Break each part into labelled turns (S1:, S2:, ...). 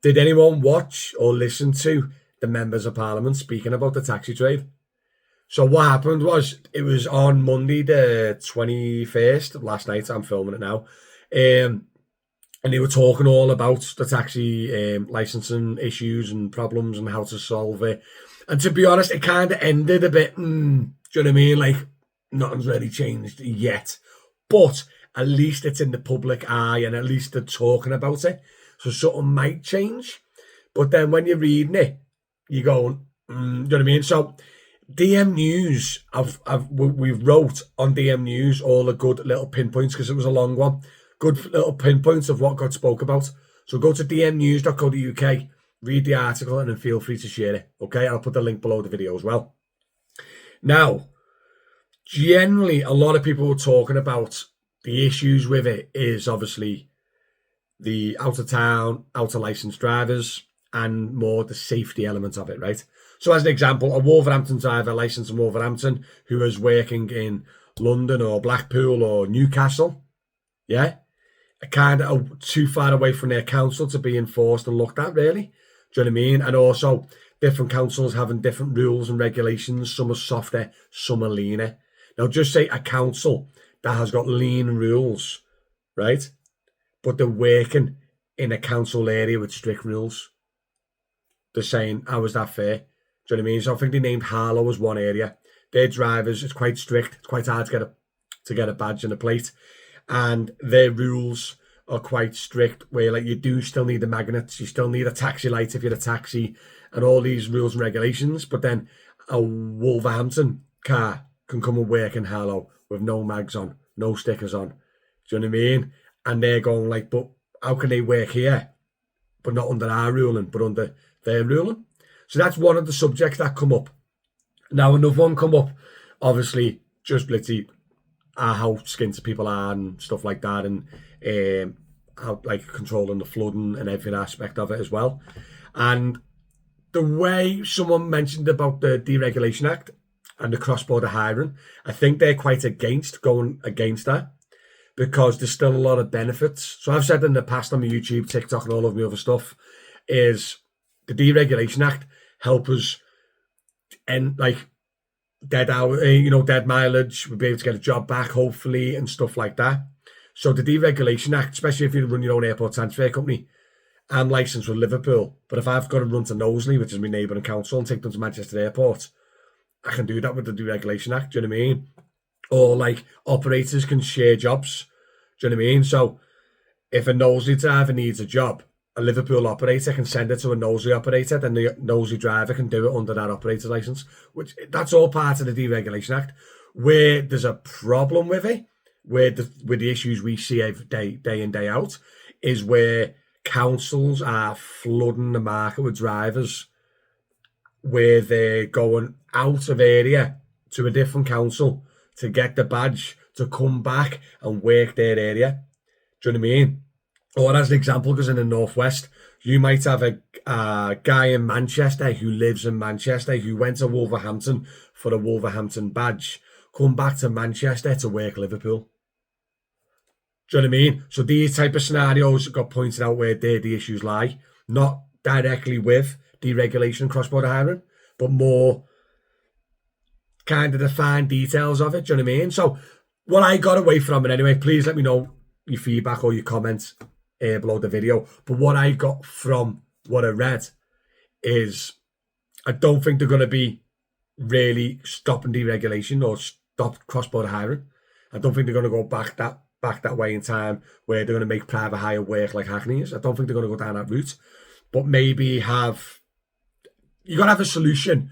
S1: Did anyone watch or listen to the members of Parliament speaking about the taxi trade? So what happened was, it was on Monday the 21st, last night, I'm filming it now, and they were talking all about the taxi licensing issues and problems and how to solve it. And to be honest, it kind of ended a bit, do you know what I mean? Like, nothing's really changed yet. But at least it's in the public eye and at least they're talking about it. So something might change. But then when you're reading it, you're going, do you know what I mean? So DM News, we've wrote on DM News all the good little pinpoints, because it was a long one. Good little pinpoints of what got spoke about. So go to dmnews.co.uk, read the article, and then feel free to share it. Okay, I'll put the link below the video as well. Now, generally, a lot of people were talking about the issues with it is obviously the out of town, out of licensed drivers, and more the safety element of it, right? So as an example, a Wolverhampton driver licensed in Wolverhampton who is working in London or Blackpool or Newcastle, yeah, are kind of too far away from their council to be enforced and looked at, really. Do you know what I mean? And also, different councils having different rules and regulations. Some are softer, some are leaner. Now, just say a council that has got lean rules, right? But they're working in a council area with strict rules. They're saying, how is that fair? Do you know what I mean? So I think they named Holler as one area. Their drivers, it's quite strict. It's quite hard to get a badge and a plate. And their rules are quite strict, where like you do still need the magnets, you still need a taxi light if you're a taxi, and all these rules and regulations. But then a Wolverhampton car can come and work in Harlow with no mags on, no stickers on. Do you know what I mean? And they're going like, but how can they work here, but not under our ruling, but under their ruling? So that's one of the subjects that come up. Now another one come up, obviously, just literally how skint people are and stuff like that, and how like controlling the flooding and every aspect of it as well. And the way someone mentioned about the Deregulation Act and the cross-border hiring, I think they're quite against going against that, because there's still a lot of benefits. So I've said in the past on my YouTube, TikTok, and all of my other stuff, is the Deregulation Act help us end like dead hour, dead mileage. We'll be able to get a job back, hopefully, and stuff like that. So the Deregulation Act, especially if you run your own airport transfer company, I'm licensed with Liverpool, but if I've got to run to Knowsley, which is my neighbouring council, and take them to Manchester Airport, I can do that with the Deregulation Act. Do you know what I mean? Or like operators can share jobs. Do you know what I mean? So if a Knowsley driver needs a job, a Liverpool operator can send it to a Knowsley operator, then the Knowsley driver can do it under that operator license, which that's all part of the Deregulation Act. Where there's a problem with it, where the issues we see every day in, day out, is where councils are flooding the market with drivers, where they're going out of area to a different council to get the badge to come back and work their area. Do you know what I mean? Or as an example, because in the Northwest, you might have a guy in Manchester who lives in Manchester who went to Wolverhampton for a Wolverhampton badge, come back to Manchester to work Liverpool. Do you know what I mean? So these type of scenarios got pointed out where the issues lie, not directly with deregulation and cross-border hiring, but more kind of the fine details of it. Do you know what I mean? So what I got away from it anyway, please let me know your feedback or your comments below the video. But what I got from what I read is I don't think they're going to be really stopping deregulation or stop cross-border hiring. I don't think they're going to go back that way in time where they're going to make private hire work like Hackney's. I don't think they're going to go down that route. But maybe you got to have a solution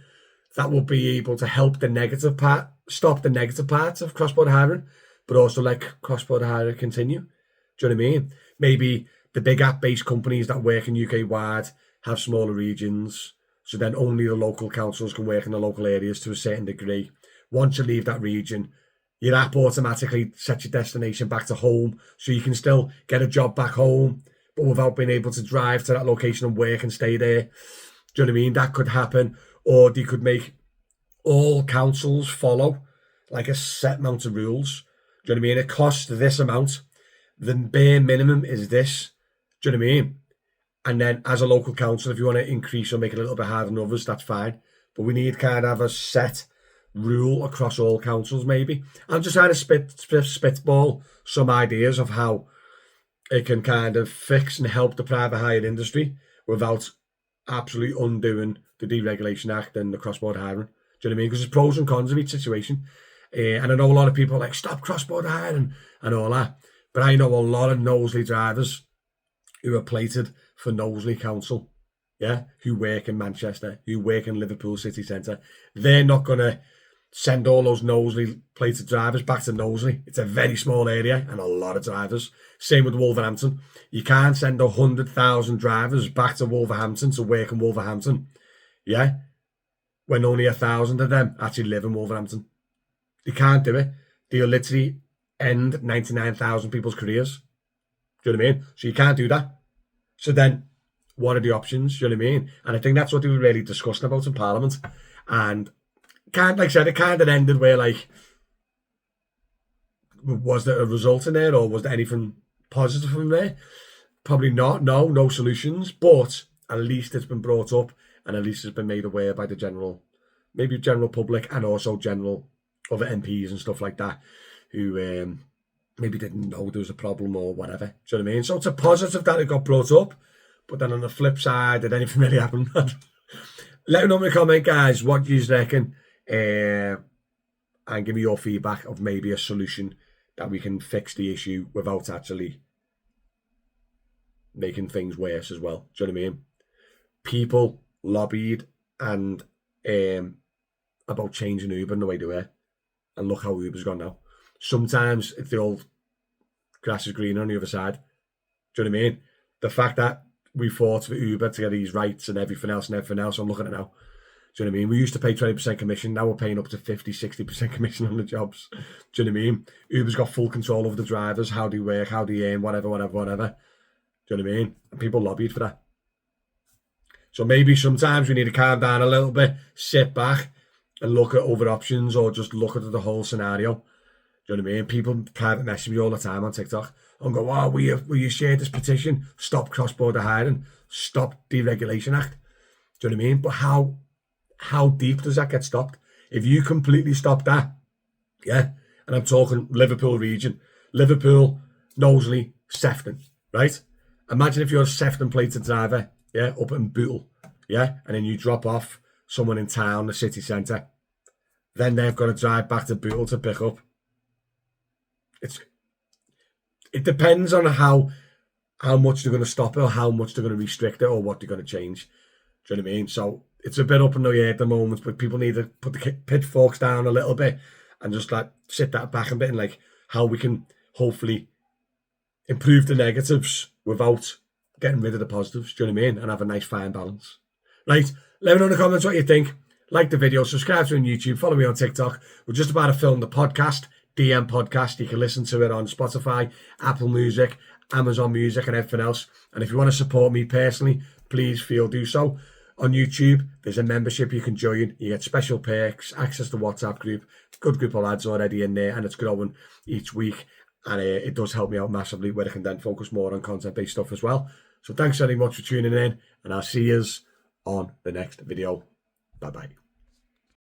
S1: that will be able to help the negative part, stop the negative parts of cross-border hiring, but also let cross-border hiring continue. Do you know what I mean? Maybe the big app-based companies that work in UK-wide have smaller regions, so then only the local councils can work in the local areas to a certain degree. Once you leave that region, your app automatically sets your destination back to home, so you can still get a job back home, but without being able to drive to that location and work and stay there. Do you know what I mean? That could happen. Or they could make all councils follow like a set amount of rules. Do you know what I mean? It costs this amount. The bare minimum is this. Do you know what I mean? And then as a local council, if you want to increase or make it a little bit harder than others, that's fine. But we need kind of have a set rule across all councils, maybe. I'm just trying to spitball some ideas of how it can kind of fix and help the private hire industry without absolutely undoing the Deregulation Act and the cross-border hiring. Do you know what I mean? Because there's pros and cons of each situation. And I know a lot of people are like, stop cross-border hiring and all that. But I know a lot of Knowsley drivers who are plated for Knowsley Council, yeah, who work in Manchester, who work in Liverpool city centre. They're not going to send all those Knowsley plated drivers back to Knowsley. It's a very small area and a lot of drivers. Same with Wolverhampton. You can't send 100,000 drivers back to Wolverhampton to work in Wolverhampton, yeah, when only 1,000 of them actually live in Wolverhampton. They can't do it. They'll literally end 99,000 people's careers. Do you know what I mean? So you can't do that. So then, what are the options? Do you know what I mean? And I think that's what they were really discussing about in Parliament. And like I said, it kind of ended where, like, was there a result in there, or was there anything positive from there? Probably not. No solutions. But at least it's been brought up, and at least it's been made aware by the general public, and also general other MPs and stuff like that, who maybe didn't know there was a problem or whatever. Do you know what I mean? So it's a positive that it got brought up. But then on the flip side, did anything really happen? Let me know in the comment, guys, what you reckon. And give me your feedback of maybe a solution that we can fix the issue without actually making things worse as well. Do you know what I mean? People lobbied and about changing Uber and the way they were. And look how Uber's gone now. Sometimes if the old grass is greener on the other side. Do you know what I mean? The fact that we fought for Uber to get these rights and everything else, I'm looking at it now. Do you know what I mean? We used to pay 20% commission. Now we're paying up to 50, 60% commission on the jobs. Do you know what I mean? Uber's got full control over the drivers, how they work, how they earn, whatever. Do you know what I mean? And people lobbied for that. So maybe sometimes we need to calm down a little bit, sit back and look at other options, or just look at the whole scenario. Do you know what I mean? People private message me all the time on TikTok and go, "Oh, will you share this petition? Stop cross-border hiring. Stop Deregulation Act." Do you know what I mean? But how deep does that get stopped? If you completely stop that, yeah, and I'm talking Liverpool region, Liverpool, Knowsley, Sefton, right? Imagine if you're a Sefton plated driver, yeah, up in Bootle, yeah, and then you drop off someone in town, the city centre, then they've got to drive back to Bootle to pick up. It depends on how much they're going to stop it, or how much they're going to restrict it, or what they're going to change. Do you know what I mean? So it's a bit up in the air at the moment, but people need to put the pitchforks down a little bit and just like sit that back a bit, and like how we can hopefully improve the negatives without getting rid of the positives. Do you know what I mean? And have a nice fine balance. Right? Let me know in the comments what you think. Like the video, subscribe to me on YouTube, follow me on TikTok. We're just about to film the podcast, DM Podcast. You can listen to it on Spotify, Apple Music, Amazon Music, and everything else. And if you want to support me personally, please do so. On YouTube, there's a membership you can join. You get special perks, access to WhatsApp group, good group of lads already in there, and it's growing each week. And it does help me out massively, where I can then focus more on content-based stuff as well. So thanks very much for tuning in, and I'll see you on the next video. Bye-bye.